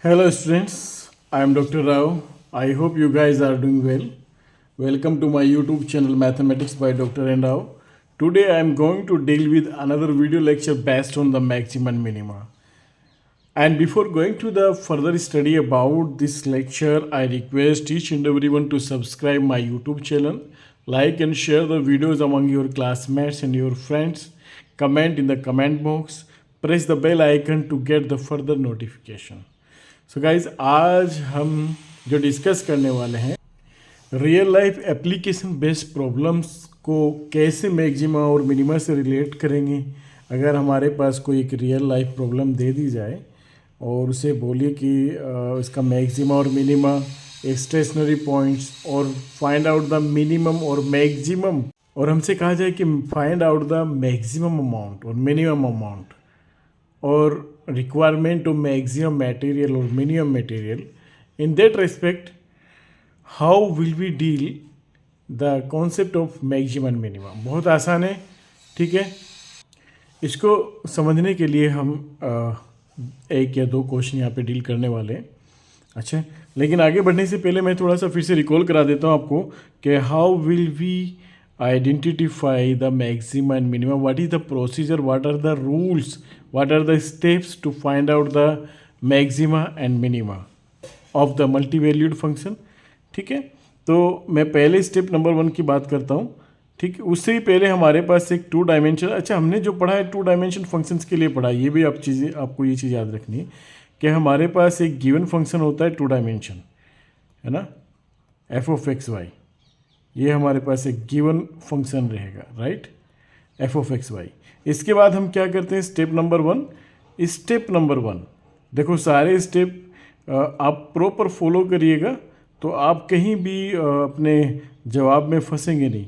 Hello students, I am Dr. Rao. I hope you guys are doing well. Welcome to my YouTube channel Mathematics by Dr. N. Rao. Today I am going to deal with another video lecture based on the maxima and minima. And before going to the further study about this lecture, I request each and everyone to subscribe my YouTube channel, like and share the videos among your classmates and your friends, comment in the comment box, press the bell icon to get the further notification. So guys आज हम जो discuss करने वाले हैं real life application based problems को कैसे maxima और minima से रिलेट करेंगे। अगर हमारे पास कोई एक रियल लाइफ प्रॉब्लम दे दी जाए और उसे बोलिए कि इसका मैक्सिमा और मिनिमा, एक स्टेशनरी पॉइंट्स और फाइंड आउट द मिनिमम और मैक्सिमम, और हमसे कहा जाए कि find out the maximum amount और मिनिमम अमाउंट और requirement of maximum material or minimum material. In that respect, how will we deal the concept of maximum and minimum? बहुत आसान है, ठीक है। इसको समझने के लिए हम एक या दो क्वेश्चन यहाँ पे डील करने वाले हैं। अच्छा, लेकिन आगे बढ़ने से पहले मैं थोड़ा सा फिर से रिकॉल करा देता हूँ आपको कि how will we identify the maxima and minima, what is the procedure, what are the rules, what are the steps to find out the maxima and minima of the multivalued function। ठीक है, तो मैं पहले step number 1 की बात करता हूँ। ठीक है, उससे ही पहले हमारे पास एक 2 डायमेंशन, अच्छा हमने जो पढ़ा है 2 डायमेंशन फंक्शंस के लिए पढ़ा है, ये भी आपको ये चीज़ याद रखनी है कि हमारे पास एक गिवन फंक्शन होता है 2 डायमेंशन, है ना, एफ ऑफ एक्स वाई। ये हमारे पास एक गिवन फंक्शन रहेगा, right, f of x y. इसके बाद हम क्या करते हैं, स्टेप नंबर 1। स्टेप नंबर 1 देखो, सारे स्टेप आप प्रॉपर फॉलो करिएगा तो आप कहीं भी अपने जवाब में फंसेंगे नहीं।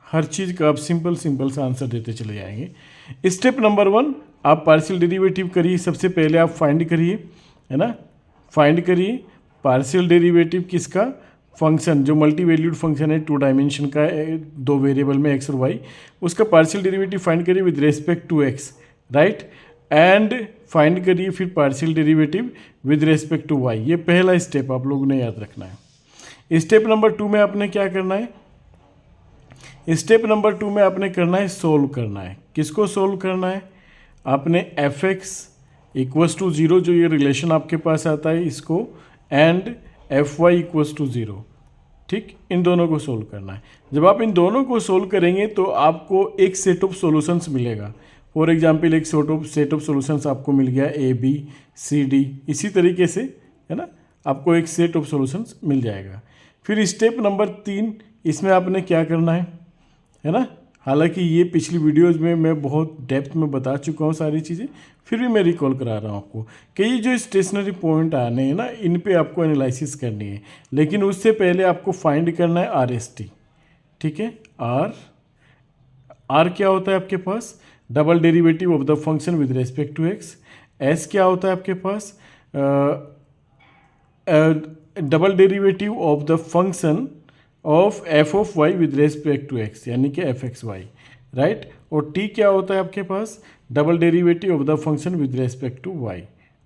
हर चीज़ का आप सिंपल सा आंसर देते चले जाएंगे। स्टेप नंबर 1, आप पार्शियल डेरिवेटिव करिए। सबसे पहले आप फाइंड करिए, है ना, फाइंड करिए पार्शियल डेरिवेटिव किसका, फंक्शन जो मल्टी वैल्यूड फंक्शन है 2 डायमेंशन का, 2 वेरिएबल में एक्स और वाई, उसका पार्शियल डेरिवेटिव फाइंड करिए with respect to x, right, and find करिए फिर partial derivative with respect to y. ये पहला स्टेप आप लोगों ने याद रखना है। स्टेप नंबर 2 में आपने क्या करना है, स्टेप नंबर 2 में आपने करना है सोल्व करना है। किसको सोल्व करना है, आपने एफ एक्स इक्वल्स टू 0 जो ये रिलेशन आपके पास आता है इसको, and f y equals to 0, ठीक, इन दोनों को सोल्व करना है। जब आप इन दोनों को सोल्व करेंगे तो आपको एक सेट ऑफ सॉल्यूशंस मिलेगा। फॉर एग्जांपल एक सेट ऑफ सॉल्यूशंस आपको मिल गया ए बी सी डी, इसी तरीके से, है ना, आपको एक सेट ऑफ सॉल्यूशंस मिल जाएगा। फिर स्टेप नंबर 3, इसमें आपने क्या करना है ना, हालांकि ये पिछली वीडियोज़ में मैं बहुत डेप्थ में बता चुका हूँ सारी चीज़ें, फिर भी मैं रिकॉल करा रहा हूँ आपको कि ये जो स्टेशनरी पॉइंट आने हैं ना, इन पे आपको एनालिसिस करनी है। लेकिन उससे पहले आपको फाइंड करना है आर एस टी, ठीक है। आर क्या होता है आपके पास, double derivative of the function with respect to x. S क्या होता है आपके पास, double derivative of the function of f of y with respect to x, यानी कि एफ एक्स वाई, राइट। और टी क्या होता है आपके पास, double derivative of the function with respect to y,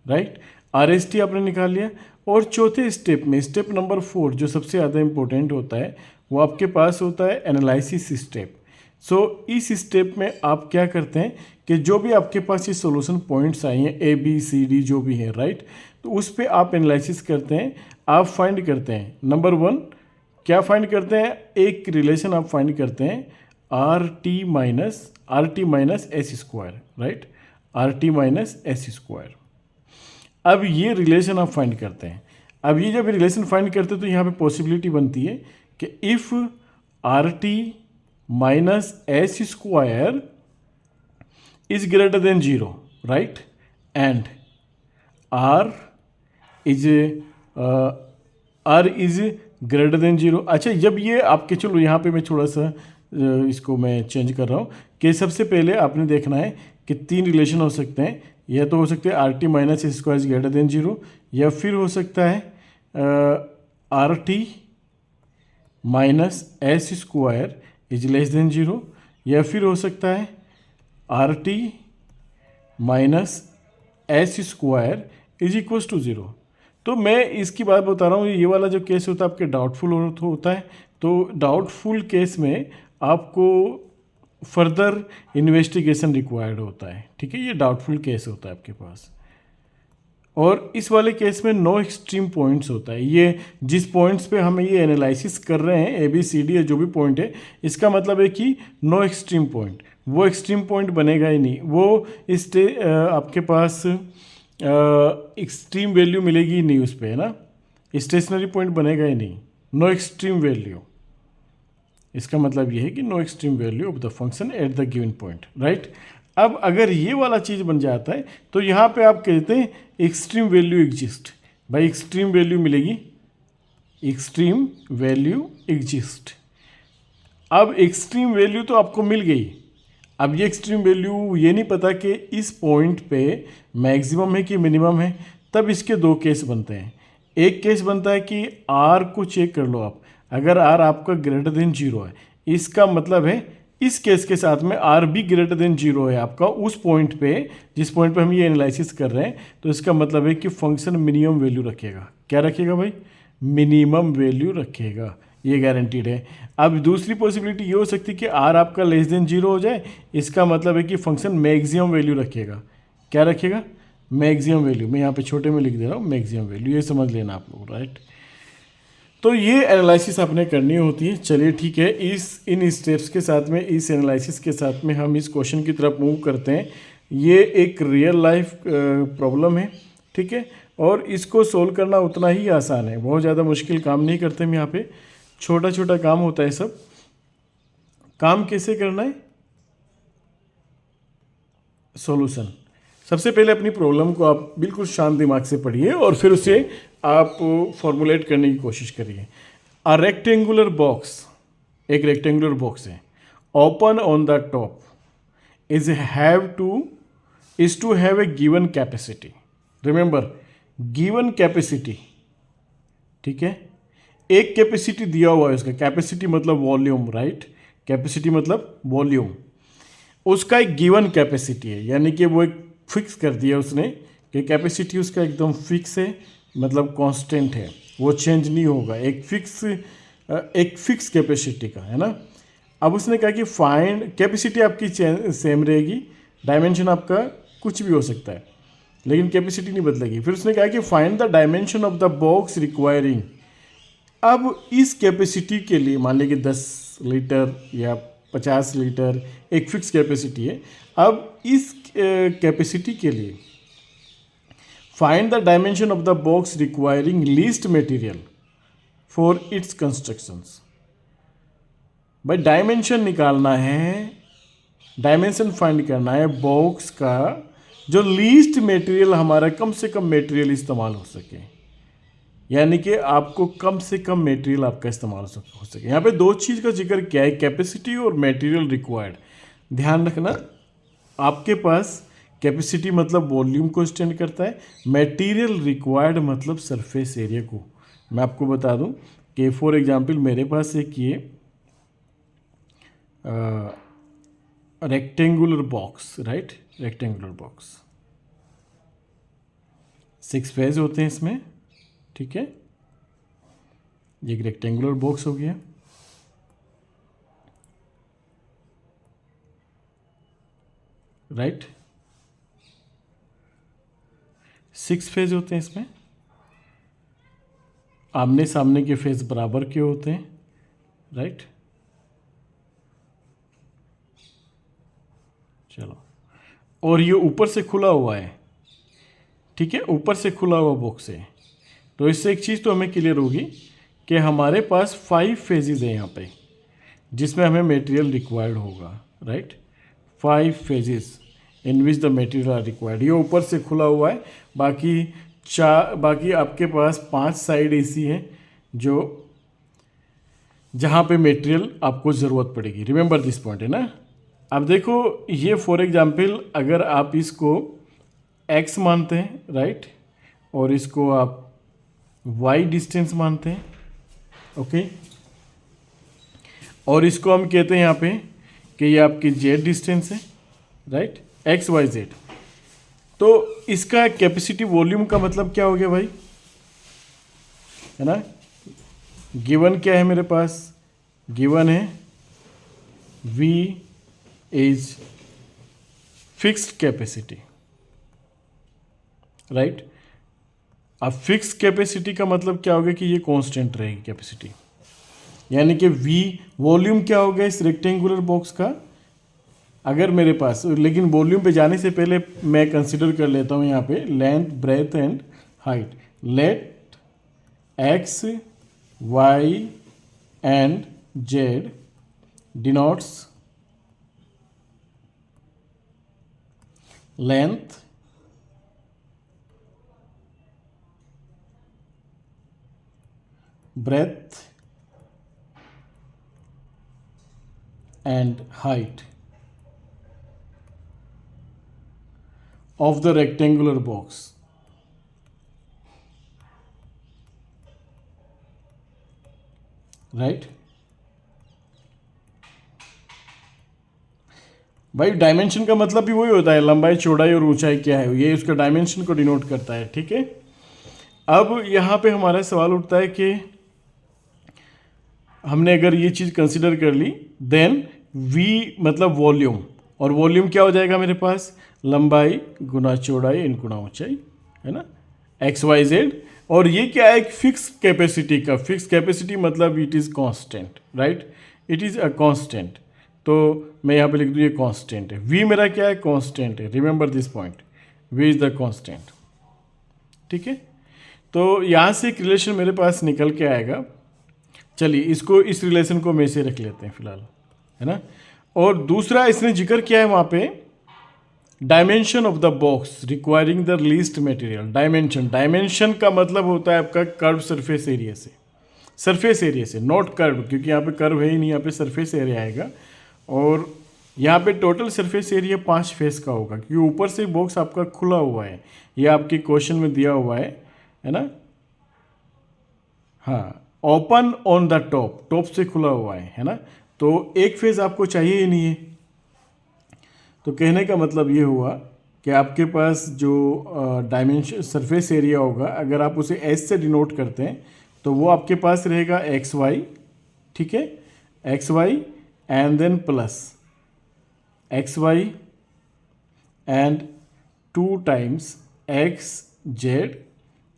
right. R s t आपने निकाल लिया। और चौथे स्टेप में, स्टेप नंबर 4 जो सबसे ज़्यादा इंपॉर्टेंट होता है, वो आपके पास होता है एनालिसिस स्टेप। सो इस स्टेप में आप क्या करते हैं कि जो भी आपके पास ये सॉल्यूशन पॉइंट्स आई हैं ए बी सी डी जो भी हैं, राइट, तो उस पर आप एनालिसिस करते हैं, आप फाइंड करते हैं। नंबर 1 क्या फाइंड करते हैं, एक रिलेशन आप फाइंड करते हैं r t minus s square, right, are t minus s square. अब ये रिलेशन आप फाइंड करते हैं। अब ये जब रिलेशन फाइंड करते हैं तो यहाँ पे पॉसिबिलिटी बनती है कि if r t minus s square is greater than 0, right, and r is greater than 0। अच्छा, जब ये आपके, चलो यहाँ पे मैं थोड़ा सा इसको मैं चेंज कर रहा हूँ कि सबसे पहले आपने देखना है कि 3 रिलेशन हो सकते हैं। या तो हो सकते हैं r t minus s square is greater than 0, या फिर हो सकता है r t minus s square is less than 0, या फिर हो सकता है r t minus s square is equals to 0। तो मैं इसकी बात बता रहा हूँ, ये वाला जो केस होता है आपके डाउटफुल होता है। तो डाउटफुल केस में आपको फर्दर इन्वेस्टिगेशन रिक्वायर्ड होता है, ठीक है। ये डाउटफुल केस होता है आपके पास। और इस वाले केस में नो एक्सट्रीम पॉइंट्स होता है। ये जिस पॉइंट्स पे हम ये एनालिसिस कर रहे हैं, ABCD या जो भी पॉइंट है, इसका मतलब है कि नो एक्सट्रीम पॉइंट, वो एक्सट्रीम पॉइंट बनेगा ही नहीं। वो आपके पास एक्सट्रीम वैल्यू मिलेगी ही नहीं उस पर, है ना। स्टेशनरी पॉइंट बनेगा ही नहीं, नो एक्सट्रीम वैल्यू। इसका मतलब ये है कि no extreme value of the function at the given point, right. अब अगर ये वाला चीज़ बन जाता है तो यहाँ पे आप कहते हैं एक्सट्रीम वैल्यू एग्जिस्ट। भाई एक्सट्रीम वैल्यू मिलेगी, एक्सट्रीम वैल्यू एग्जिस्ट। अब एक्सट्रीम वैल्यू तो आपको मिल गई। अब ये एक्सट्रीम वैल्यू ये नहीं पता कि इस पॉइंट पे मैक्सिमम है कि मिनिमम है। तब इसके दो केस बनते हैं। एक केस बनता है कि आर को चेक कर लो आप, अगर आर आपका ग्रेटर देन 0 है, इसका मतलब है इस केस के साथ में आर भी ग्रेटर देन 0 है आपका उस पॉइंट पे, जिस पॉइंट पे हम ये एनालिसिस कर रहे हैं। तो इसका मतलब है कि फंक्शन मिनिमम वैल्यू रखेगा। क्या रखेगा भाई? मिनिमम वैल्यू रखेगा, ये गारंटीड है। अब दूसरी पॉसिबिलिटी ये हो सकती है कि आर आपका लेस देन 0 हो जाए, इसका मतलब है कि फंक्शन मैक्सिमम वैल्यू रखेगा। क्या रखेगा? Maximum value. मैं यहाँ पे छोटे में लिख दे रहा हूँ मैक्सिमम वैल्यू, ये समझ लेना आप लोग, राइट। तो ये एनालिसिस आपने करनी होती है। चलिए ठीक है, इन स्टेप्स के साथ में, इस एनालिसिस के साथ में हम इस क्वेश्चन की तरफ मूव करते हैं। ये एक रियल लाइफ प्रॉब्लम है, ठीक है, और इसको सोल्व करना उतना ही आसान है। बहुत ज़्यादा मुश्किल काम नहीं करते हम यहाँ पे, छोटा छोटा काम होता है सब। काम कैसे करना है? सॉल्यूशन। सबसे पहले अपनी प्रॉब्लम को आप बिल्कुल शांत दिमाग से पढ़िए और फिर उसे आप फॉर्मुलेट करने की कोशिश करिए। अ रेक्टेंगुलर बॉक्स, एक रेक्टेंगुलर बॉक्स है, open on the top is to have a given capacity. Remember, given capacity, ठीक है। एक कैपेसिटी दिया हुआ है उसका, कैपेसिटी मतलब वॉल्यूम, राइट। कैपेसिटी मतलब वॉल्यूम, उसका एक गिवन कैपेसिटी है, यानी कि वो एक फिक्स कर दिया उसने कि कैपेसिटी उसका एकदम फिक्स है, मतलब कांस्टेंट है, वो चेंज नहीं होगा। एक फिक्स कैपेसिटी का, है ना। अब उसने कहा कि फाइंड, कैपेसिटी आपकी सेम रहेगी, डायमेंशन आपका कुछ भी हो सकता है, लेकिन कैपेसिटी नहीं बदलेगी। फिर उसने कहा कि find the dimension of the box requiring. अब इस कैपेसिटी के लिए मान लीजिए 10 लीटर या 50 लीटर एक फिक्स कैपेसिटी है। अब इस कैपेसिटी के लिए find the dimension of the box requiring least material for its constructions. भाई डायमेंशन निकालना है, डायमेंशन फाइंड करना है बॉक्स का, जो लीस्ट मटेरियल हमारा कम से कम मटेरियल इस्तेमाल हो सके, यानी कि आपको कम से कम मटेरियल आपका इस्तेमाल हो सके। यहाँ पे दो चीज़ का जिक्र किया है, कैपेसिटी और मटेरियल रिक्वायर्ड। ध्यान रखना, आपके पास कैपेसिटी मतलब वॉल्यूम को स्टैंड करता है, मटेरियल रिक्वायर्ड मतलब सरफेस एरिया को। मैं आपको बता दूं कि फॉर एग्जांपल मेरे पास एक ये rectangular box, right, rectangular box 6 phase होते हैं इसमें, ठीक है। ये एक रेक्टेंगुलर बॉक्स हो गया, राइट। 6 फेज होते हैं इसमें, आमने सामने के फेज बराबर के होते हैं, राइट। चलो, और ये ऊपर से खुला हुआ है, ठीक है, ऊपर से खुला हुआ बॉक्स है। तो इससे एक चीज़ तो हमें क्लियर होगी कि हमारे पास 5 फेजेस है यहाँ पे, जिसमें हमें मटेरियल रिक्वायर्ड होगा, right. 5 phases in which the material are required. ये ऊपर से खुला हुआ है, बाकी आपके पास 5 साइड ऐसी हैं जो जहाँ पे मटेरियल आपको ज़रूरत पड़ेगी। रिमेंबर दिस पॉइंट, है ना। अब देखो, ये फॉर एग्जांपल अगर आप इसको x मानते हैं, राइट, और इसको आप y डिस्टेंस मानते हैं, ओके, और इसको हम कहते हैं यहाँ पे कि ये आपकी z डिस्टेंस है, राइट, x y z। तो इसका कैपेसिटी वॉल्यूम का मतलब क्या हो गया भाई? है ना। गिवन क्या है मेरे पास, गिवन है V is fixed capacity, right. अब फिक्स्ड कैपेसिटी का मतलब क्या होगा कि ये कांस्टेंट रहेगी कैपेसिटी, यानी कि V वॉल्यूम क्या होगा इस रेक्टेंगुलर बॉक्स का, अगर मेरे पास, लेकिन वॉल्यूम पे जाने से पहले मैं कंसिडर कर लेता हूँ यहाँ पे length, breadth and height. Let x, y and z denotes length, breadth and height of the rectangular box. Right भाई, डायमेंशन का मतलब भी वही होता है, लंबाई, चौड़ाई और ऊंचाई क्या है, ये उसका डायमेंशन को डिनोट करता है, ठीक है। अब यहाँ पे हमारा सवाल उठता है कि हमने अगर ये चीज़ कंसिडर कर ली, देन V मतलब वॉल्यूम, और वॉल्यूम क्या हो जाएगा मेरे पास, लंबाई गुना चौड़ाई इन गुना ऊंचाई, है ना, XYZ। और ये क्या है, एक फिक्स कैपेसिटी का, फिक्स कैपेसिटी मतलब it is constant, right, it is a constant. तो मैं यहाँ पे लिख दूँ ये कांस्टेंट है, V मेरा क्या है, कांस्टेंट है, remember this point, V is the constant, ठीक है। तो यहाँ से एक रिलेशन मेरे पास निकल के आएगा, चलिए इसको, इस रिलेशन को मैं से रख लेते हैं फिलहाल, है ना। और दूसरा इसने जिक्र किया है वहाँ पे, dimension of the box requiring the least material. Dimension का मतलब होता है आपका कर्व सरफेस एरिया से, सरफेस एरिया से, नॉट कर्व, क्योंकि यहाँ पे कर्व है ही नहीं, यहाँ पे सरफेस एरिया आएगा। और यहाँ पे टोटल सरफेस एरिया 5 फेस का होगा, क्योंकि ऊपर से बॉक्स आपका खुला हुआ है, ये आपके क्वेश्चन में दिया हुआ है ना। हाँ, open on the top, top से खुला हुआ है ना। तो एक फेज आपको चाहिए ही नहीं है, तो कहने का मतलब ये हुआ कि आपके पास जो डायमेंशन सरफेस एरिया होगा, अगर आप उसे एस से डिनोट करते हैं तो वो आपके पास रहेगा एक्स वाई, ठीक है, x y and then plus x y and 2 times x z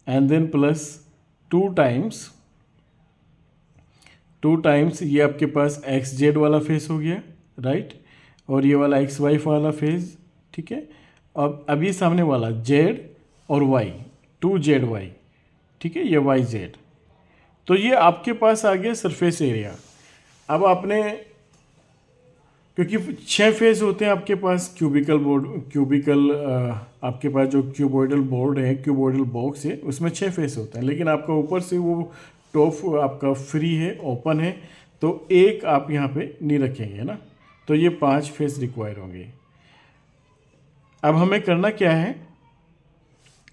and then plus 2 times ये आपके पास एक्स जेड वाला फेस हो गया, राइट, और ये वाला एक्स वाई वाला फेज, ठीक है। अब ये सामने वाला जेड और वाई, 2ZY, ठीक है, ये वाई जेड। तो ये आपके पास आ गया सरफेस एरिया। अब आपने, क्योंकि 6 फेज होते हैं आपके पास, आपके पास जो क्यूबॉइडल बोर्ड है, क्यूबॉइडल बॉक्स है, उसमें 6 फेस होते हैं, लेकिन आपका ऊपर से वो टॉप आपका फ्री है, ओपन है, तो एक आप यहाँ पे नहीं रखेंगे, है ना। तो ये 5 फेस रिक्वायर होंगे। अब हमें करना क्या है,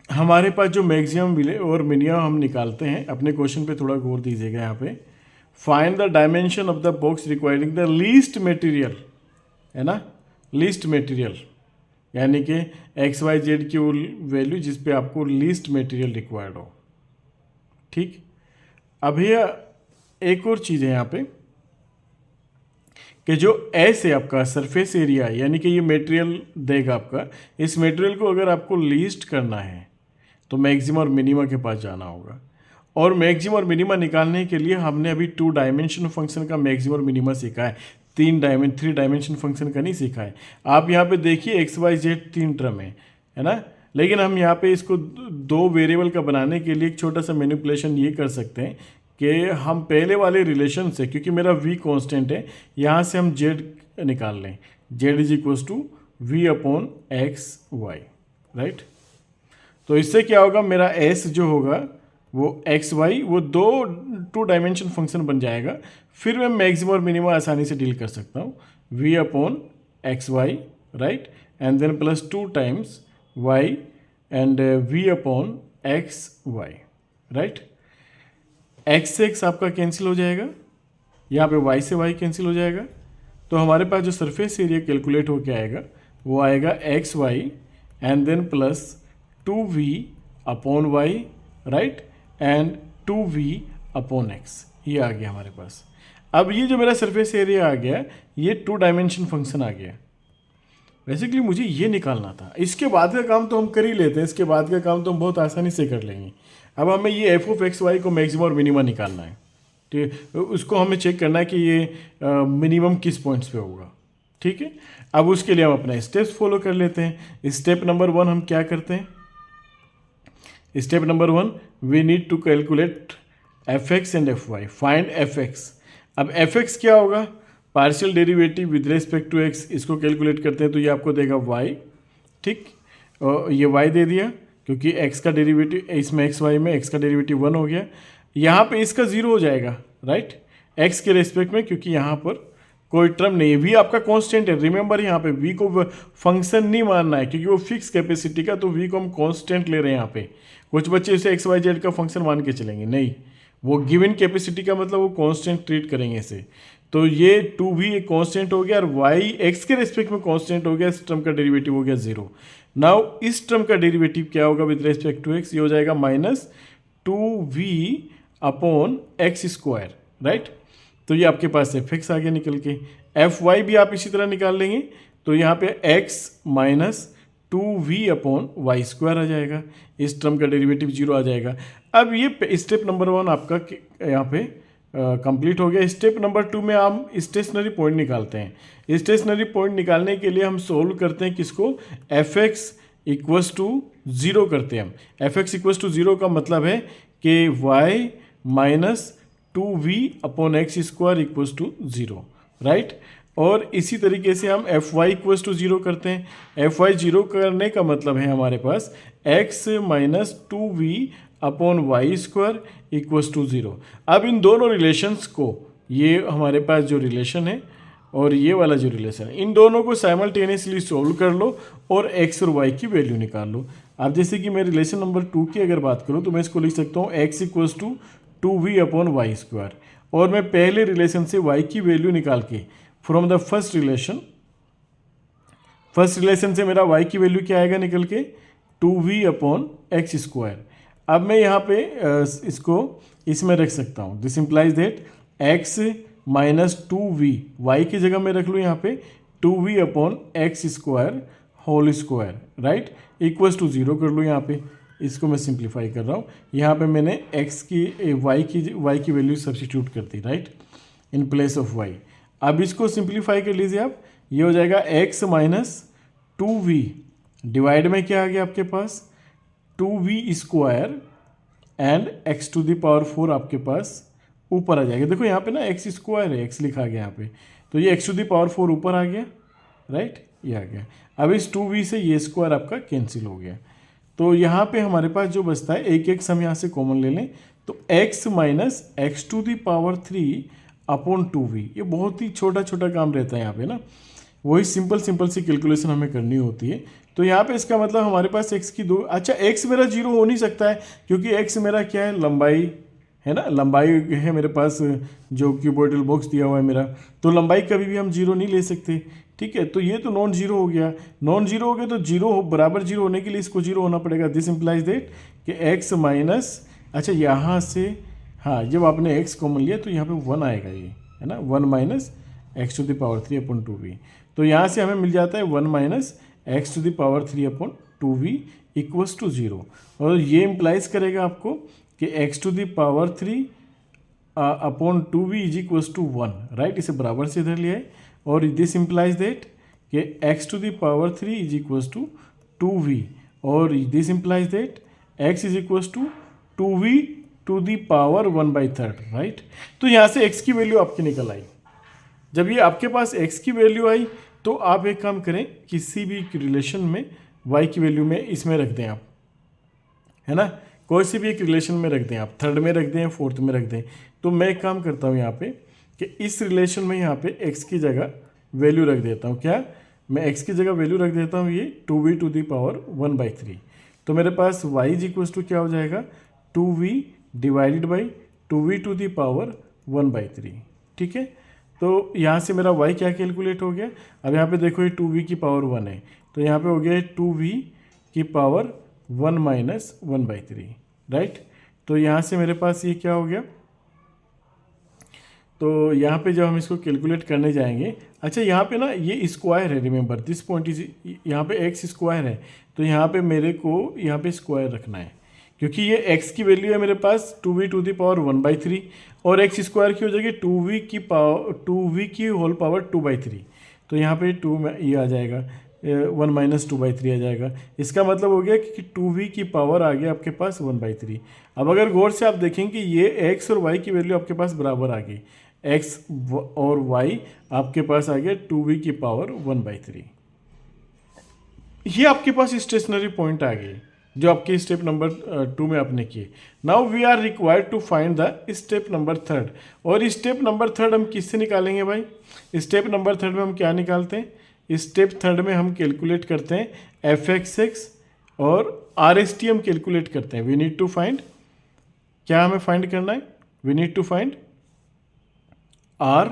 हमारे पास जो मैक्सिमम मिले और मिनिमम हम निकालते हैं। अपने क्वेश्चन पे थोड़ा गौर दीजिएगा यहाँ पे, find the dimension of the box requiring the least material, है ना, लीस्ट मटेरियल, यानी कि XYZ की वो वैल्यू जिस पे आपको लीस्ट मटेरियल रिक्वायर्ड हो, ठीक। अब ये एक और चीज़ है यहाँ पे कि जो एस है आपका सरफेस एरिया, यानी कि ये मटेरियल देगा आपका, इस मटेरियल को अगर आपको लीस्ट करना है तो मैक्सिमा और मिनिमा के पास जाना होगा। और मैक्सिमा और मिनिमा निकालने के लिए हमने अभी 2 डायमेंशन फंक्शन का मैक्सिमा और मिनिमा सीखा है, 3 डायमेंशन फंक्शन का नहीं सीखा है। आप यहाँ पे देखिए XYZ 3 टर्म है ना, लेकिन हम यहाँ पे इसको 2 वेरिएबल का बनाने के लिए एक छोटा सा मैनिपुलेशन ये कर सकते हैं कि हम पहले वाले रिलेशन से, क्योंकि मेरा V कांस्टेंट है, यहाँ से हम Z निकाल लें, Z is equals to V upon XY, right. तो इससे क्या होगा, मेरा S जो होगा वो XY, वो 2 डायमेंशन फंक्शन बन जाएगा। फिर मैं मैक्सिमम और मिनिमम आसानी से डील कर सकता हूँ, V upon XY, right, and then plus 2 times Y and V upon XY, right. X से एक्स आपका कैंसिल हो जाएगा, यहाँ पे वाई से वाई कैंसिल हो जाएगा, तो हमारे पास जो सरफेस एरिया कैलकुलेट होके आएगा वो आएगा x y and then plus 2V upon y, right, and 2v/x, ये आ गया हमारे पास। अब ये जो मेरा सरफेस एरिया आ गया, ये 2 डायमेंशन फंक्शन आ गया। बेसिकली मुझे ये निकालना था। इसके बाद का काम तो हम कर ही लेते हैं, इसके बाद का काम तो हम बहुत आसानी से कर लेंगे। अब हमें ये f(x, y) को मैक्सिमम और मिनिमम निकालना है। ठीक है, उसको हमें चेक करना है कि ये मिनिमम किस पॉइंट्स पे होगा। ठीक है, अब उसके लिए हम अपना स्टेप्स फॉलो कर लेते हैं। स्टेप नंबर 1 हम क्या करते हैं? Step number 1, we need to calculate fx and fy, find fx। अब fx क्या होगा? Partial derivative with respect to x, इसको कैलकुलेट करते हैं तो ये आपको देगा y। ठीक, और ये y दे दिया क्योंकि x का डेरिवेटिव, इसमें x y में x का डेरिवेटिव 1 हो गया। यहाँ पे इसका 0 हो जाएगा, राइट, x के रेस्पेक्ट में, क्योंकि यहाँ पर कोई टर्म नहीं है। v आपका कांस्टेंट है। रिमेंबर यहाँ पे v को फंक्शन नहीं मानना है क्योंकि वो फिक्स कैपेसिटी का, तो v को हम कांस्टेंट ले रहे हैं यहाँ पे। कुछ बच्चे इसे एक्स वाई जेड का फंक्शन मान के चलेंगे, नहीं, वो गिवन कैपेसिटी का मतलब वो कांस्टेंट ट्रीट करेंगे इसे। तो ये 2v एक कांस्टेंट हो गया और y x के रेस्पेक्ट में कांस्टेंट हो गया। इस टर्म का डेरिवेटिव हो गया 0। नाउ इस टर्म का डेरिवेटिव क्या होगा विद रेस्पेक्ट टू x? ये हो जाएगा -2v/x², राइट। तो ये आपके पास fx आ गया निकल के। fy भी आप इसी तरह निकाल लेंगे, तो यहाँ पे x -2v/y² आ जाएगा। इस टर्म का डेरिवेटिव 0 आ जाएगा। अब ये स्टेप नंबर 1 आपका यहाँ पे कंप्लीट हो गया। स्टेप नंबर 2 में हम स्टेशनरी पॉइंट निकालते हैं। स्टेशनरी पॉइंट निकालने के लिए हम सोल्व करते हैं किसको? fx = 0 करते हैं हम। fx = 0 का मतलब है कि y -2v/x² = 0, राइट। और इसी तरीके से हम fy = 0 करते हैं। fy 0 करने का मतलब है हमारे पास x -2v/y² = 0। अब इन दोनों रिलेशंस को, ये हमारे पास जो रिलेशन है और ये वाला जो रिलेशन है, इन दोनों को साइमल्टेनियसली सोल्व कर लो और x और y की वैल्यू निकाल लो। अब जैसे कि मैं रिलेशन नंबर 2 की अगर बात करूँ तो मैं इसको लिख सकता हूँ x = 2v/y², और मैं पहले रिलेशन से y की वैल्यू निकाल के फ्रॉम द फर्स्ट रिलेशन से मेरा y की वैल्यू क्या आएगा निकल के? 2v/x²। अब मैं यहाँ पे इसको इसमें रख सकता हूँ। This implies that x -2v, y की जगह मैं रख लूँ यहाँ पे 2v/x², राइट, = 0 कर लूँ यहाँ पे। इसको मैं सिंप्लीफाई कर रहा हूँ। यहाँ पे मैंने y की वैल्यू सब्स्टिट्यूट कर दी, right, in place of y। अब इसको सिंप्लीफाई कर लीजिए आप। ये हो जाएगा x -2v डिवाइड में क्या आ गया आपके पास? 2v² एंड x⁴ आपके पास ऊपर आ जाएगा। देखो यहाँ पे ना x² है, x लिखा गया यहाँ पे, तो ये x⁴ ऊपर आ गया, राइट, ये आ गया। अब इस 2v से ये स्क्वायर आपका कैंसिल हो गया। तो यहाँ पे हमारे पास जो बचता है, एक x हम यहाँ से कॉमन ले लें, तो x -x⁴/2v, ये बहुत ही छोटा छोटा काम रहता है यहाँ पे ना। वही सिंपल सी कैलकुलेशन हमें करनी होती है। तो यहाँ पे इसका मतलब हमारे पास x की 2, अच्छा x मेरा 0 हो नहीं सकता है क्योंकि x मेरा क्या है? लंबाई है ना, लंबाई है मेरे पास जो क्यूबॉइडल बॉक्स दिया हुआ है मेरा, तो लंबाई कभी भी हम 0 नहीं ले सकते। ठीक है, तो ये तो नॉन जीरो हो गया। नॉन जीरो हो गया तो बराबर जीरो होने के लिए इसको जीरो होना पड़ेगा। दिस इम्प्लाइज दैट कि x माइनस, अच्छा यहाँ से, हाँ, जब आपने x कॉमन लिया तो यहाँ पे 1 आएगा, ये है ना, 1 - x⁴/2v। तो यहाँ से हमें मिल जाता है 1 - x⁴/2v = 0। और ये इम्प्लाइज करेगा आपको कि x⁴/2v = 1, राइट, इसे बराबर से इधर लिया है। और दिस इम्प्लाइज दैट कि x⁴ = 2v, और this implies that x = 2v⁴ right. तो यहाँ से x की वैल्यू आपकी निकल आई। जब ये आपके पास x की वैल्यू आई तो आप एक काम करें, किसी भी रिलेशन में y की वैल्यू में इसमें रख दें आप, है ना, कोई से भी एक रिलेशन में रख दें आप, थर्ड में रख दें, फोर्थ में रख दें। तो मैं एक काम करता हूँ यहाँ पे कि इस रिलेशन में यहाँ पे x की जगह वैल्यू रख देता हूँ। क्या? मैं x की जगह वैल्यू रख देता हूँ ये 2v⁴ तो मेरे पास y = क्या हो जाएगा? 2v / 2v⁴ ठीक है। तो यहाँ से मेरा y क्या कैलकुलेट हो गया? अब यहाँ पे देखो ये 2v⁴ है, तो यहाँ पे हो गया 2v⁴ (1 - 1/3), राइट। तो यहाँ से मेरे पास ये क्या हो गया, तो यहाँ पे जब हम इसको कैलकुलेट करने जाएंगे, अच्छा यहाँ पे ना ये स्क्वायर है, रिमेंबर दिस पॉइंट इज, यहाँ पे एक्स स्क्वायर है, तो यहाँ पे मेरे को यहाँ पे स्क्वायर रखना है, क्योंकि ये x की वैल्यू है मेरे पास 2v⁻1/3 और x स्क्वायर की हो जाएगी 2v की होल पावर 2/3, तो यहाँ पे 2 में ये आ जाएगा 1 - 2/3 आ जाएगा। इसका मतलब हो गया कि 2v की पावर आ गया आपके पास 1/3। अब अगर गौर से आप देखें कि ये x और y की वैल्यू आपके पास बराबर आ गई, x और y आपके पास आ गया 2v की पावर 1/3। ये आपके पास स्टेशनरी पॉइंट आ गई जो आपके स्टेप नंबर 2 में आपने किए। Now we are required to find the step number 3, और स्टेप नंबर 3 हम किससे निकालेंगे भाई? स्टेप नंबर 3 में हम क्या निकालते हैं? स्टेप 3 में हम कैलकुलेट करते हैं fxx और RST हम कैलकुलेट करते हैं। वी नीड टू फाइंड, क्या हमें फाइंड करना है? We need to find R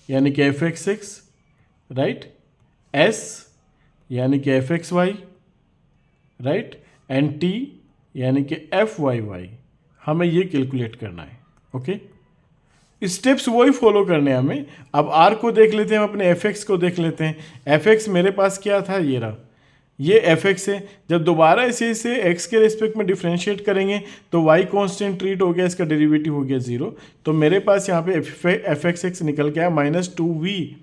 यानी कि fxx, राइट, S यानी कि fxy, राइट, एंड टी यानी कि FYY, हमें ये कैलकुलेट करना है। ओके, स्टेप्स वही फॉलो करने हैं हमें। अब R को देख लेते हैं, हम अपने fx को देख लेते हैं। fx मेरे पास क्या था, ये रहा, ये fx है। जब दोबारा इसे x के रिस्पेक्ट में डिफ्रेंशिएट करेंगे तो y कांस्टेंट ट्रीट हो गया, इसका डेरिवेटिव हो गया 0, तो मेरे पास यहाँ पे fxx निकल के आया -2v,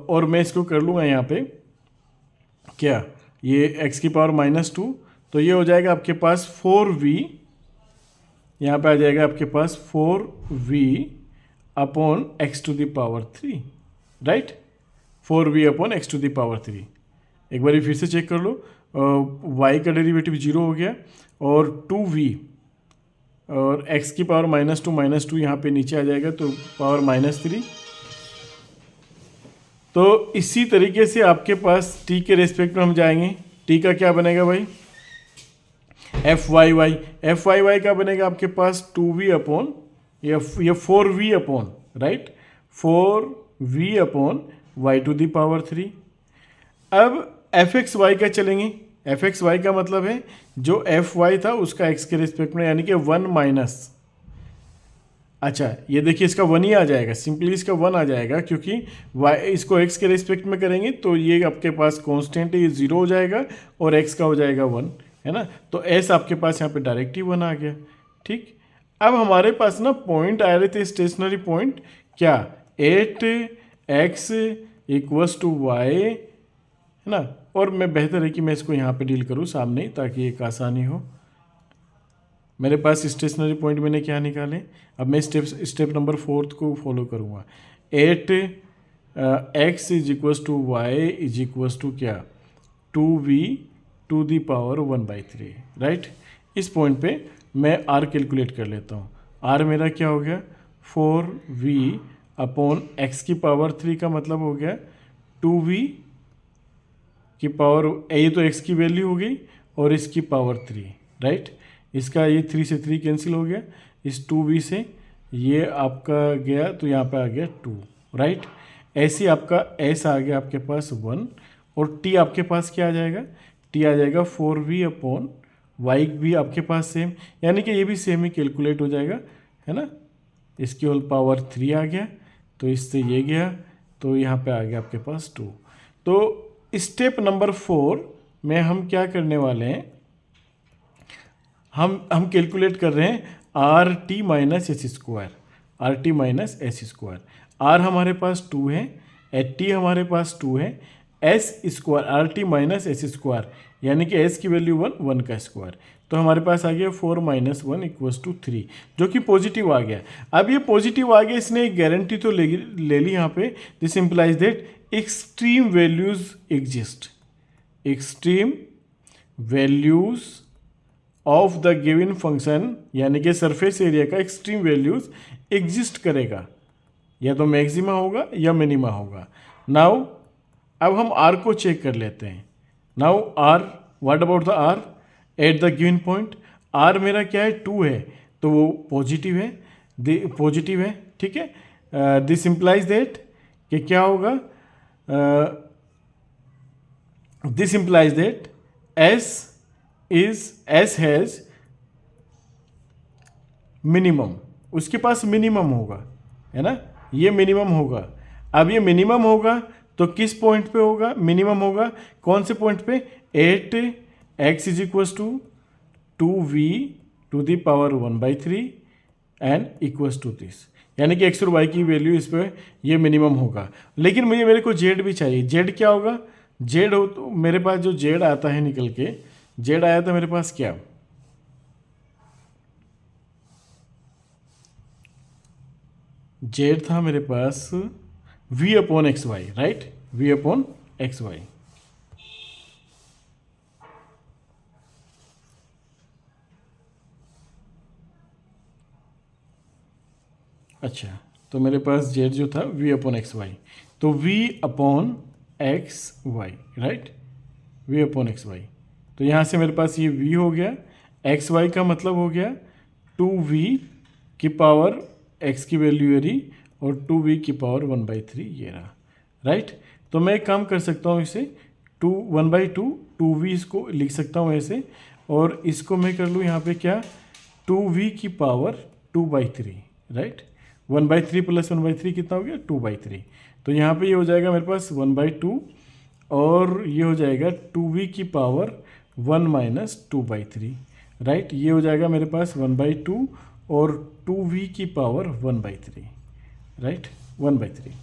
और मैं इसको कर लूँगा यहाँ पे क्या, ये x की पावर -2, तो ये हो जाएगा आपके पास 4v, यहाँ पे आ जाएगा आपके पास 4v upon x⁻3, right, 4v upon x⁻3। एक बार फिर से चेक कर लो, y का डेरिवेटिव 0 हो गया, और 2v और x की पावर -2 यहाँ पे नीचे आ जाएगा, तो पावर -3। तो इसी तरीके से आपके पास t के रेस्पेक्ट में हम जाएंगे। t का क्या बनेगा भाई? FYY का बनेगा आपके पास 2v अपॉन ये 4v upon, right, 4v upon y⁻3। अब fxy का चलेंगे। fxy का मतलब है जो fy था उसका x के रिस्पेक्ट में, यानी कि 1 माइनस, अच्छा ये देखिए इसका 1 ही आ जाएगा, सिंपली इसका 1 आ जाएगा, क्योंकि y इसको x के रिस्पेक्ट में करेंगे तो ये आपके पास कांस्टेंट है, ये 0 हो जाएगा और x का हो जाएगा 1, है ना, तो s आपके पास यहाँ पे डायरेक्ट ही 1 आ गया। ठीक, अब हमारे पास ना पॉइंट आ रहे थे, स्टेशनरी पॉइंट, क्या, 8x = y, है ना, और मैं बेहतर है कि मैं इसको यहाँ पे डील करूँ सामने, ताकि एक आसानी हो। मेरे पास स्टेशनरी पॉइंट मैंने क्या निकाले, अब मैं स्टेप नंबर 4 को फॉलो करूँगा। 8x = y = क्या, 2v⁻1/3, राइट। इस पॉइंट पे मैं r कैलकुलेट कर लेता हूँ। r मेरा क्या हो गया, 4v अपॉन x⁻3 का मतलब हो गया 2v की पावर, ये तो x की वैल्यू हो गई और इसकी पावर 3, राइट, इसका ये 3 से 3 कैंसिल हो गया, इस 2v से ये आपका गया तो यहाँ पे आ गया 2, राइट। ऐसे आपका s आ गया आपके पास 1, और t आपके पास क्या आ जाएगा, t आ जाएगा 4v अपॉन y भी आपके पास सेम, यानी कि ये भी सेम ही कैलकुलेट हो जाएगा, है ना, इसकी होल पावर 3 आ गया, तो इससे ये गया, तो यहाँ पे आ गया आपके पास 2। तो स्टेप नंबर 4 में हम क्या करने वाले हैं, हम कैलकुलेट कर रहे हैं RT - s², RT - s²। R हमारे पास 2 है, T हमारे पास 2 है, s², RT - s², यानी कि s की वैल्यू 1 का स्क्वायर, तो हमारे पास आ गया 4 - 1 = 3, जो कि पॉजिटिव आ गया। अब ये पॉजिटिव आ गया, इसने एक गारंटी तो ले ली यहाँ पे, this implies that extreme values exist, extreme values of the given function, यानी कि सरफेस एरिया का एक्सट्रीम वैल्यूज एग्जिस्ट करेगा, या तो मैक्सिमा होगा या मिनिमा होगा। नाउ अब हम r को चेक कर लेते हैं। Now r, what about the r eight the given point, r मेरा क्या है, 2 है, तो वो पॉजिटिव है, पॉजिटिव है, ठीक है। दिस इम्प्लाइज दैट कि क्या होगा, this implies that s has minimum, उसके पास मिनिमम होगा, है ना, ये मिनिमम होगा। अब ये मिनिमम होगा तो किस पॉइंट पे होगा, मिनिमम होगा कौन से पॉइंट पे, at x is equals to 2v to the power 1/3 and equals to this, यानी कि एक्स और वाई की वैल्यू इस पे ये मिनिमम होगा। लेकिन मेरे को जेड भी चाहिए। जेड क्या होगा, जेड हो तो मेरे पास जो जेड आता है निकल के, जेड आया था मेरे पास क्या, जेड था मेरे पास v upon X Y, right, v upon X Y. अच्छा, तो मेरे पास जेड जो था v अपॉन एक्स वाई, तो v upon X Y, right, v upon X Y. तो यहाँ से मेरे पास ये v हो गया, एक्स वाई का मतलब हो गया 2v की पावर x की वैल्यू ये रही और 2v की पावर 1/3 ये रहा, राइट। तो मैं एक काम कर सकता हूँ, इसे 1/2 2v इसको लिख सकता हूँ ऐसे, और इसको मैं कर लूँ यहाँ पे क्या, 2v की पावर 2/3, राइट। 1/3 प्लस 1/3 कितना हो गया, 2/3। तो यहाँ पे ये हो जाएगा मेरे पास 1/2 और ये हो जाएगा 2v की पावर 1 माइनस 2/3, राइट। ये हो जाएगा मेरे पास 1/2 और 2v की पावर 1/3, राइट, 1/3।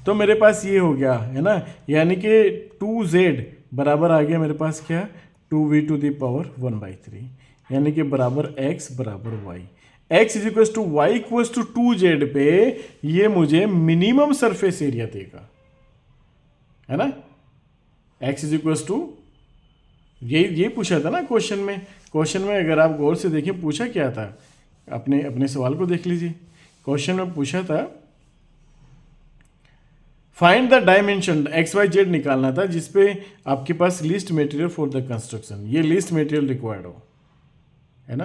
तो मेरे पास ये हो गया, है ना, यानी कि 2z बराबर आ गया मेरे पास क्या, 2v टू द पावर 1/3, यानी कि बराबर x बराबर y। x is equal to y equal to 2z पे ये मुझे मिनिमम सरफेस एरिया देगा, है ना। x इज इक्वल टू, ये पूछा था ना क्वेश्चन में, क्वेश्चन में अगर आप गौर से देखें पूछा क्या था, अपने सवाल को देख लीजिए। क्वेश्चन में पूछा था find the dimension, x y z निकालना था जिसपे आपके पास least material for the construction, ये लीस्ट मटेरियल रिक्वायर्ड हो, है ना।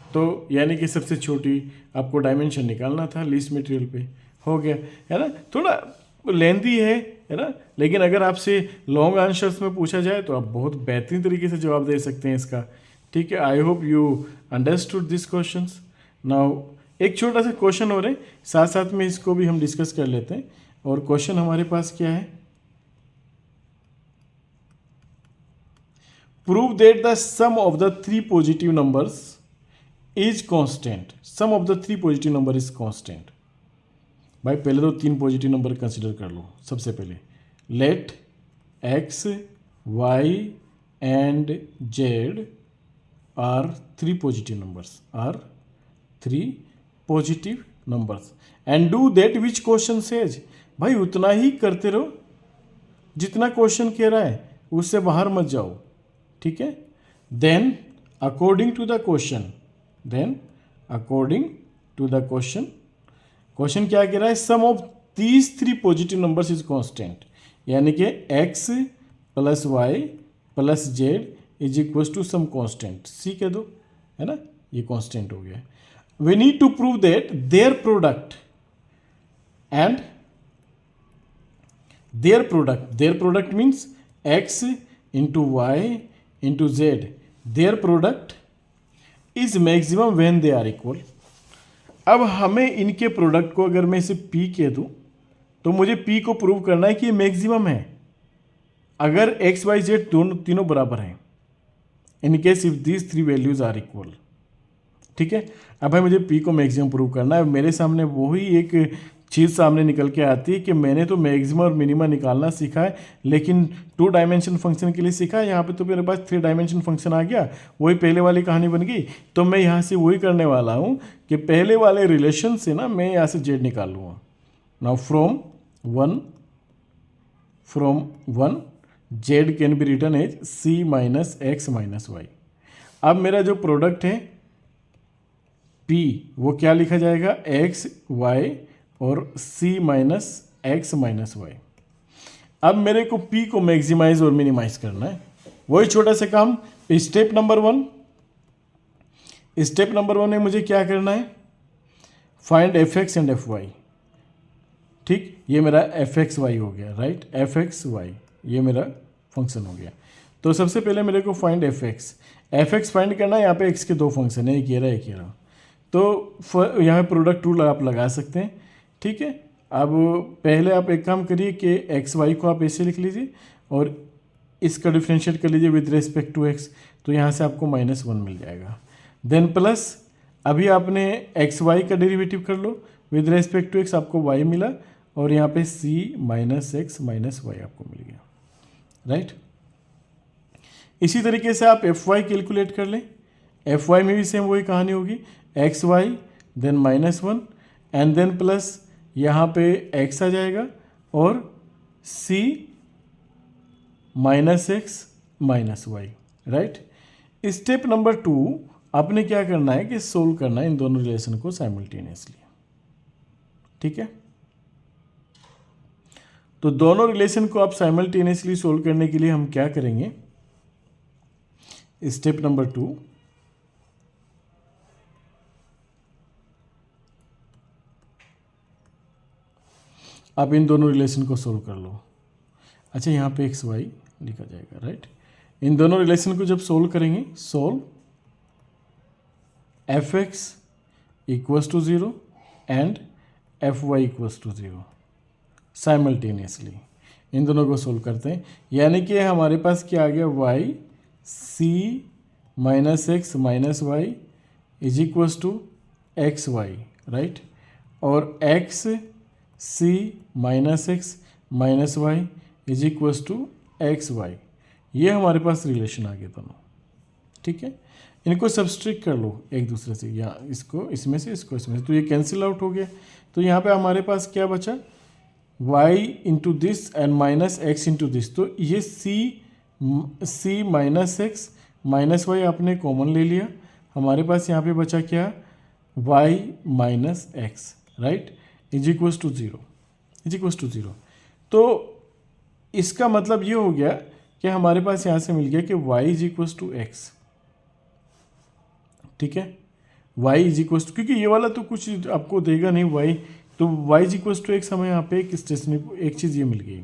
तो यानी कि सबसे छोटी आपको डायमेंशन निकालना था लीस्ट मटेरियल पे, हो गया, है ना। थोड़ा लेंदी है ना, लेकिन अगर आपसे लॉन्ग आंसर्स में पूछा जाए तो आप बहुत बेहतरीन तरीके से जवाब दे सकते हैं इसका, ठीक है। I hope you understood this questions. Now एक छोटा सा क्वेश्चन हो रहे, साथ साथ में इसको भी हम डिस्कस कर लेते हैं। और क्वेश्चन हमारे पास क्या है, prove that the sum of the three positive numbers is constant, sum of the three positive number is constant. भाई पहले तो तीन पॉजिटिव नंबर कंसिडर कर लो। सबसे पहले let x y and z are three positive numbers, are three positive numbers and do that which question says. भाई उतना ही करते रहो जितना क्वेश्चन कह रहा है, उससे बाहर मत जाओ, ठीक है। Then according to the question, then according to the question, question क्या कह रहा है, sum of these three positive numbers is constant, यानी कि x plus y plus z is equal to some constant, c कह दो, है ना, ये कांस्टेंट हो गया। We need to prove that their product and their product means x into y into z, their product is maximum when they are equal. अब हमें इनके प्रोडक्ट को अगर मैं इसे P कह दूं तो मुझे P को प्रूव करना है कि ये मैक्सिमम है अगर x y z दोनों तीनों बराबर हैं, in case if these three values are equal, ठीक है। अब भाई मुझे P को मैक्सिमम प्रूव करना है। मेरे सामने वही एक चीज़ सामने निकल के आती है कि मैंने तो मैक्सिमम और मिनिमम निकालना सीखा है, लेकिन 2 डायमेंशन फंक्शन के लिए सीखा है। यहाँ पे तो मेरे पास 3 डायमेंशन फंक्शन आ गया, वही पहले वाली कहानी बन गई। तो मैं यहाँ से वही करने वाला हूँ कि पहले वाले रिलेशन से ना मैं यहाँ से जेड निकाल लूँगा। Now from one Z can be written as C minus x minus Y. अब मेरा जो प्रोडक्ट है P वो क्या लिखा जाएगा, एक्स वाई और c minus x minus Y. अब मेरे को P को मैक्सिमाइज और मिनिमाइज करना है, वही छोटा सा काम। स्टेप नंबर वन में मुझे क्या करना है, find f x and f y, ठीक। ये मेरा एफ एक्स वाई हो गया, राइट, एफ एक्स वाई ये मेरा फंक्शन हो गया। तो सबसे पहले मेरे को फाइंड एफ एक्स फाइंड करना है। यहाँ पे एक्स के दो फंक्शन है, एक ये रहा एक ये रहा। तो यहाँ प्रोडक्ट रूल आप लगा सकते हैं, ठीक है। अब पहले आप एक काम करिए कि एक्स वाई को आप ऐसे लिख लीजिए और इसका डिफ्रेंशिएट कर लीजिए विद रेस्पेक्ट टू एक्स, तो यहाँ से आपको -1 मिल जाएगा। देन प्लस अभी आपने एक्स वाई का डेरिवेटिव कर लो विद रेस्पेक्ट टू एक्स, आपको वाई मिला और यहाँ पे c - x - y आपको मिल गया, राइट। इसी तरीके से आप एफ वाई कैलकुलेट कर लें। एफ वाई में भी सेम वही कहानी होगी, x y then -1 and then plus यहाँ पे x आ जाएगा और c -x - y, right. Step number 2 आपने क्या करना है कि सोल्व करना है इन दोनों रिलेशन को साइमल्टेनियसली, ठीक है। तो दोनों रिलेशन को आप साइमल्टेनियसली सोल्व करने के लिए हम क्या करेंगे, स्टेप नंबर 2 आप इन दोनों रिलेशन को सोल्व कर लो। अच्छा, यहाँ पे एक्स वाई लिखा जाएगा, राइट। इन दोनों रिलेशन को जब सोल्व करेंगे, solve f x equals to 0 and f y equals to 0 simultaneously. इन दोनों को सोल्व करते हैं, यानी कि हमारे पास क्या आ गया, y c -x - y is equals to x Y, right. और x c -x - y is equals to x y. ये हमारे पास रिलेशन आ गए दोनों, ठीक है। इनको सब्सट्रैक्ट कर लो एक दूसरे से, या इसको इसमें से इसको इसमें से, तो ये कैंसिल आउट हो गया। तो यहाँ पे हमारे पास क्या बचा, y into this and -x into this. तो ये c -x - y आपने कॉमन ले लिया, हमारे पास यहाँ पे बचा क्या, y - x, right, is equals to 0। तो इसका मतलब ये हो गया कि हमारे पास यहाँ से मिल गया कि y is equals to x, ठीक है। y इज इक्वल्स टू, क्योंकि ये वाला तो कुछ आपको देगा नहीं y, तो y is equals to x हमें यहाँ पे एक स्टेशनरी एक चीज़ ये मिल गई।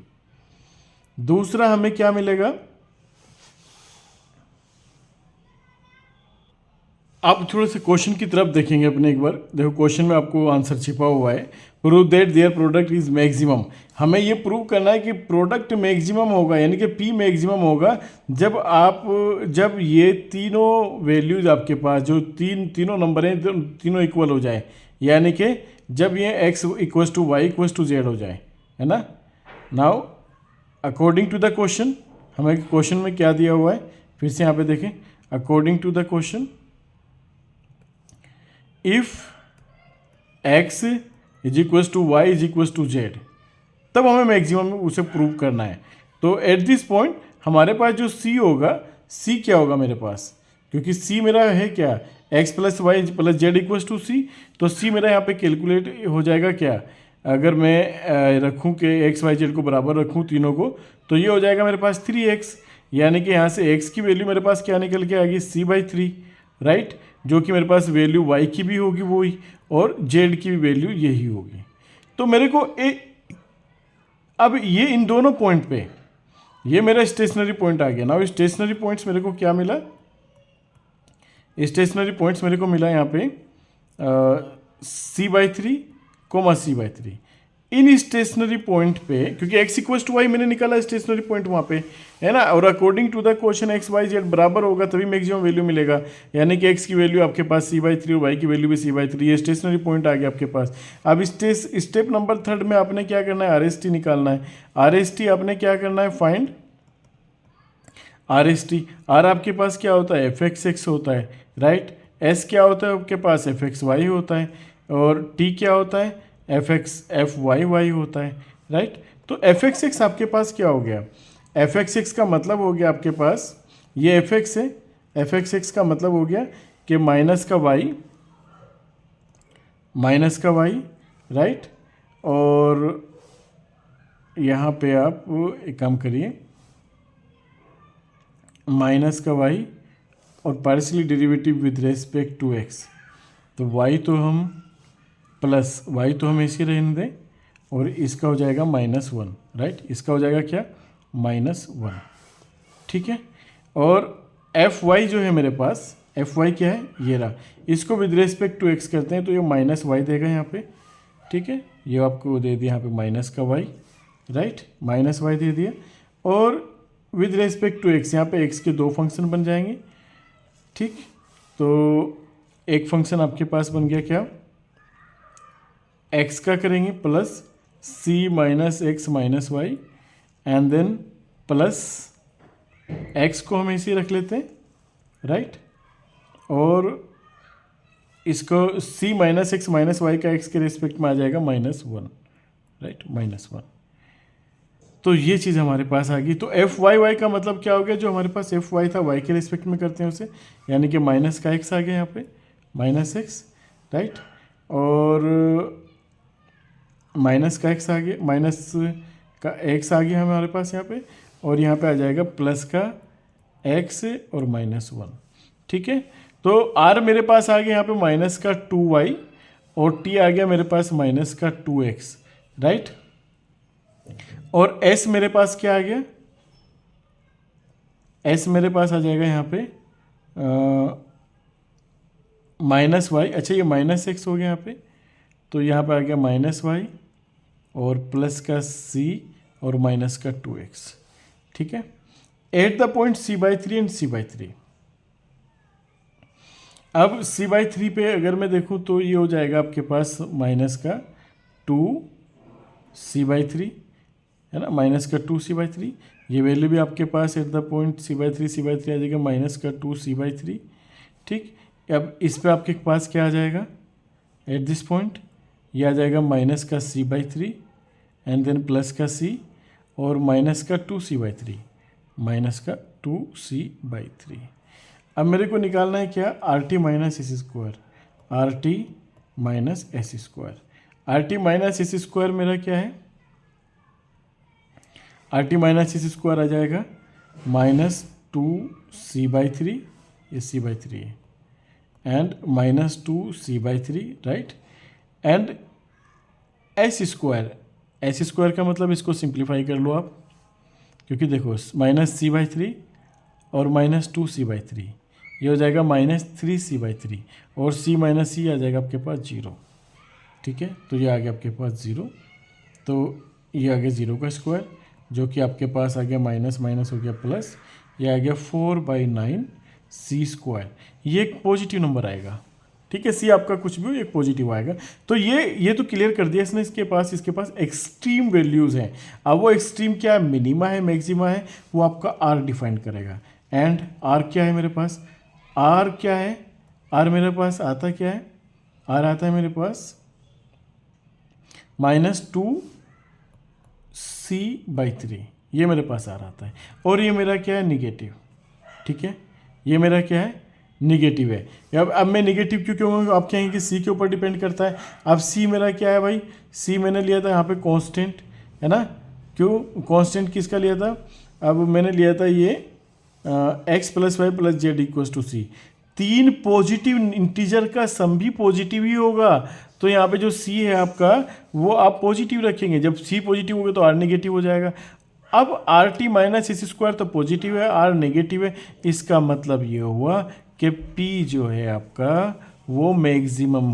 दूसरा हमें क्या मिलेगा, आप थोड़े से क्वेश्चन की तरफ देखेंगे अपने एक बार। देखो क्वेश्चन में आपको आंसर छिपा हुआ है, prove that their product is maximum. हमें ये प्रूव करना है कि प्रोडक्ट मैक्सिमम होगा, यानी कि P मैक्सिमम होगा जब ये तीनों वैल्यूज आपके पास जो तीनों नंबर हैं तीनों इक्वल हो जाए, यानी कि जब ये x equals to y equals to z हो जाए, है ना। Now according to the question, हमें क्वेश्चन में क्या दिया हुआ है, फिर से यहाँ पे देखें, according to the question if x is equals to y is equals to z, तब हमें मैक्सिमम उसे प्रूव करना है। तो एट दिस पॉइंट हमारे पास जो c होगा, c क्या होगा मेरे पास, क्योंकि c मेरा है क्या, x plus y plus z equals to c, तो c मेरा यहाँ पे कैलकुलेट हो जाएगा क्या, अगर मैं रखूँ कि x y z को बराबर रखूँ तीनों को, तो ये हो जाएगा मेरे पास 3x, यानी कि यहाँ से x की वैल्यू मेरे पास क्या निकल के आएगी, c/3, राइट, जो कि मेरे पास वैल्यू y की भी होगी वही और z की भी वैल्यू यही होगी। तो मेरे को अब ये इन दोनों पॉइंट पे ये मेरा स्टेशनरी पॉइंट आ गया ना। स्टेशनरी पॉइंट्स मेरे को क्या मिला, स्टेशनरी पॉइंट्स मेरे को मिला यहाँ पे c/3, c/3। इन स्टेशनरी पॉइंट पे, क्योंकि x इक्वल्स टू वाई मैंने निकाला स्टेशनरी पॉइंट वहाँ पे, है ना, और according to the question x y z बराबर होगा तभी मैक्सिमम वैल्यू मिलेगा, यानी कि x की वैल्यू आपके पास c/3 और y की वैल्यू भी c/3, ये स्टेशनरी पॉइंट आ गया आपके पास। अब स्टेप नंबर 3 में आपने क्या करना है, RST निकालना है। RST आपने क्या करना है, फाइंड RST। R आपके पास क्या होता है, fx होता है, राइट। S क्या होता है आपके पास, fxy होता है, और T क्या होता है, fyy होता है, राइट। तो fx आपके पास क्या हो गया, fx का मतलब हो गया आपके पास ये fx है, fx का मतलब हो गया कि माइनस का y, राइट। और यहाँ पे आप एक काम करिए, माइनस का y और partially derivative with respect to x, तो y तो हम ऐसे रहने दें, और इसका हो जाएगा -1, राइट, इसका हो जाएगा क्या, -1, ठीक है। और एफ वाई जो है मेरे पास, एफ वाई क्या है, ये रहा, इसको विद रिस्पेक्ट टू एक्स करते हैं तो ये माइनस वाई देगा यहाँ पे, ठीक है, ये आपको दे दिया यहाँ पे माइनस का वाई, राइट, माइनस वाई दे दिया। और विद रिस्पेक्ट टू एक्स, यहाँ पे एक्स के दो फंक्शन बन जाएंगे, ठीक। तो एक फंक्शन आपके पास बन गया क्या, एक्स का करेंगे plus c minus x minus y, and then plus x को हम ऐसे ही रख लेते हैं, राइट, और इसको c minus x minus y का एक्स के रिस्पेक्ट में आ जाएगा -1, राइट, -1। तो ये चीज़ हमारे पास आ गई। तो एफ वाई वाई का मतलब क्या हो गया, जो हमारे पास एफ वाई था वाई के रिस्पेक्ट में करते हैं उसे, यानी कि माइनस का एक्स आ गया यहाँ पे, माइनस एक्स, राइट, और माइनस का एक्स आ गया, माइनस का एक्स आ गया हमारे पास यहाँ पे, और यहाँ पे आ जाएगा प्लस का एक्स और -1, ठीक है। तो आर मेरे पास आ गया यहाँ पे माइनस का 2y, और टी आ गया मेरे पास माइनस का 2x, राइट, और s मेरे पास क्या आ गया, s मेरे पास आ जाएगा यहाँ पे -y, अच्छा ये -x हो गया यहाँ पे, तो यहाँ पे आ गया -y और प्लस का c और माइनस का 2x, ठीक है, at the point c/3 and c/3। अब c/3 पे अगर मैं देखूँ तो ये हो जाएगा आपके पास माइनस का 2c/3, है ना, माइनस का 2c/3, ये वैल्यू भी आपके पास एट द पॉइंट c/3 आ जाएगा माइनस का 2c/3, ठीक। अब इस पे आपके पास क्या आ जाएगा एट दिस पॉइंट, ये आ जाएगा माइनस का c/3 एंड देन प्लस का c और माइनस का 2c/3, माइनस का 2c/3। अब मेरे को निकालना है क्या, r t minus s square, r t minus s square, r t minus s square मेरा क्या है, r t minus s square आ जाएगा -2c/3, ये c/3 है, and -2c/3, right, and s square, s square का मतलब इसको सिंप्लीफाई कर लो आप, क्योंकि देखो -c/3 और -2c/3, ये हो जाएगा -3c/3, और c माइनस सी आ जाएगा आपके पास 0, ठीक है, तो ये आ गया आपके पास 0, तो ये आ गया 0 का स्क्वायर, जो कि आपके पास आ गया माइनस माइनस हो गया प्लस, ये आ गया 4/9 c², ये एक पॉजिटिव नंबर आएगा, ठीक है, सी आपका कुछ भी हो एक पॉजिटिव आएगा। तो ये तो क्लियर कर दिया इसने, इसके पास एक्सट्रीम वैल्यूज़ हैं। अब वो एक्सट्रीम क्या है, मिनिमा है मैक्सिमा है, वो आपका आर डिफाइन करेगा। एंड आर क्या है मेरे पास, आर क्या है, आर मेरे पास आता क्या है, आर आता है मेरे पास -2c/3, ये मेरे पास आर आता है, और ये मेरा क्या है निगेटिव, ठीक है, ये मेरा क्या है निगेटिव है। अब मैं निगेटिव क्यों कहूँगा, आप कहेंगे कि सी के ऊपर डिपेंड करता है। अब सी मेरा क्या है भाई, सी मैंने लिया था यहाँ पे कांस्टेंट, है ना, क्यों कांस्टेंट किसका लिया था, अब मैंने लिया था ये x + y + z = c, 3 positive integer का सम भी पॉजिटिव ही होगा। तो यहाँ पे जो c है आपका वो आप पॉजिटिव रखेंगे, जब c पॉजिटिव होगा तो r नेगेटिव हो जाएगा। अब are t minus s square तो पॉजिटिव है, r नेगेटिव है, इसका मतलब ये हुआ कि p जो है आपका वो मैक्सिमम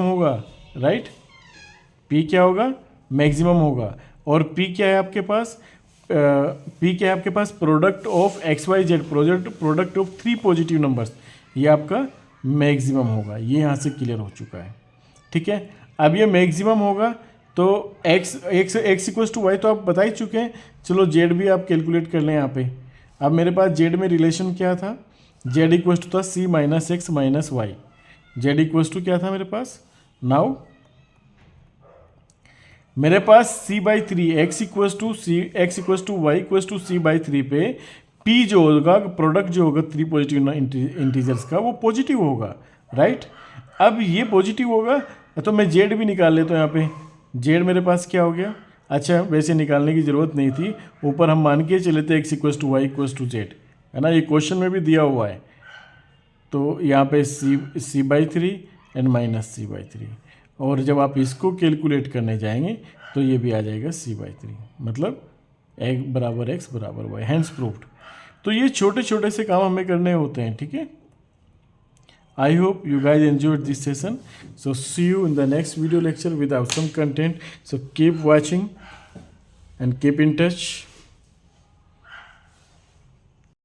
होगा, राइट, p क्या होगा मैक्सिमम होगा। और p क्या है आपके पास, p क्या है आपके पास product of XYZ, product of 3 positive numbers, ये आपका मैक्सिमम होगा। ये यहाँ से क्लियर हो चुका है, ठीक है। अब ये मैक्सिमम होगा तो x = y तो आप बता ही चुके हैं, चलो z भी आप कैलकुलेट कर लें यहाँ पे। अब मेरे पास z में रिलेशन क्या था, z = था c - x - y, z = क्या था मेरे पास, नाउ मेरे पास c/3 x = y = c/3 पे p जो होगा प्रोडक्ट जो होगा 3 पॉजिटिव इंटीजर्स का वो पॉजिटिव होगा, राइट। अब ये पॉजिटिव होगा तो मैं z भी निकाल लेता हूँ यहाँ पे, z मेरे पास क्या हो गया, अच्छा वैसे निकालने की ज़रूरत नहीं थी, ऊपर हम मान के चले थे x = y = z, है ना, ये क्वेश्चन में भी दिया हुआ है। तो यहाँ पे c/3 एंड -c/3, और जब आप इसको कैलकुलेट करने जाएंगे तो ये भी आ जाएगा c/3, मतलब x = y, हैंस प्रूव्ड। तो ये छोटे छोटे से काम हमें करने होते हैं, ठीक है। I hope you guys enjoyed this session. So see you in the next video lecture with awesome content. So keep watching and keep in touch.